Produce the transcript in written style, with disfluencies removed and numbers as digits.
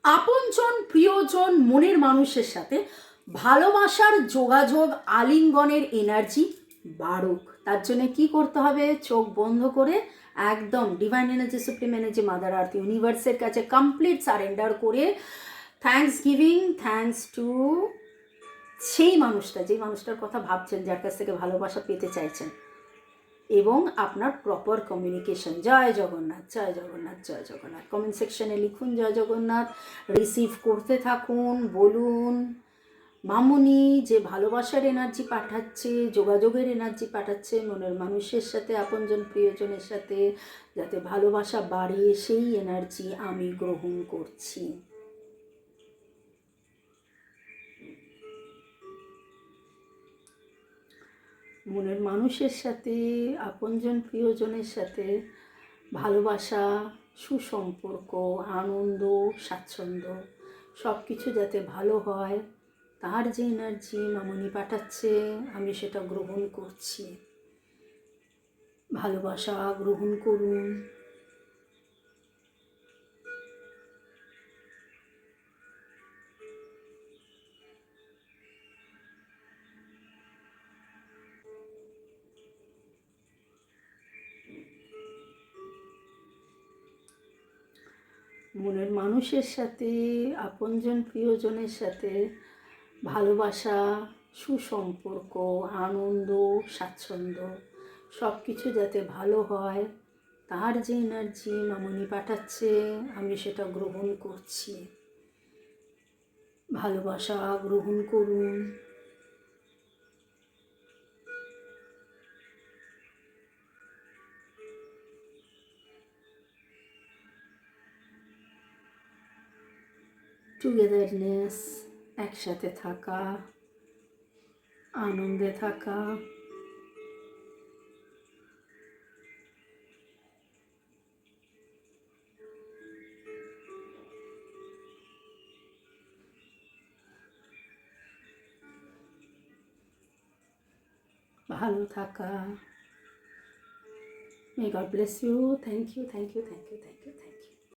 আপনজন প্রিয়জন মনের মানুষের সাথে ভালোবাসার যোগাযোগ আলিঙ্গনের এনার্জি বাড়ুক। তার জন্য কি করতে হবে? চোখ বন্ধ করে একদম divine energy, supreme energy, mother earth, ইউনিভার্সের কাছে কমপ্লিট সারেন্ডার করে থ্যাঙ্কস গিভিং, থ্যাঙ্কস টু সেই মানুষটা, যে মানুষটার কথা ভাবছেন, যার কাছ থেকে ভালোবাসা পেতে চাইছেন, এবং আপনার প্রপার কমিউনিকেশন। জয় জগন্নাথ, জয় জগন্নাথ, জয় জগন্নাথ। কমেন্ট সেকশনে লিখুন জয় জগন্নাথ, রিসিভ করতে থাকুন, বলুন মামুনি যে ভালোবাসার এনার্জি পাঠাচ্ছে, যোগাযোগের এনার্জি পাঠাচ্ছে মনের মানুষের সাথে, আপনজন প্রিয়জনের সাথে, যাতে ভালোবাসা বাড়ে, সেই এনার্জি আমি গ্রহণ করছি। মনের মানুষের সাথে, আপনজন প্রিয়জনের সাথে ভালোবাসা, সুসম্পর্ক, আনন্দ, স্বাচ্ছন্দ্য সব কিছু যাতে ভালো হয়, তার যে এনার্জি মামনি পাঠাচ্ছে আমি সেটা গ্রহণ করছি। ভালোবাসা গ্রহণ করুন। মনের মানুষের সাথে, আপনজন প্রিয়জনের সাথে ভালোবাসা, সুসম্পর্ক, আনন্দ, স্বাচ্ছন্দ্য সব কিছু যাতে ভালো হয়, তার যে এনার্জি মামনি পাঠাচ্ছে আমি সেটা গ্রহণ করছি। ভালোবাসা গ্রহণ করুন। টুগেদারনেস, একসাথে থাকা, আনন্দে থাকা, ভালো থাকা। May God bless you. Thank you, thank you, thank you, thank you, thank you.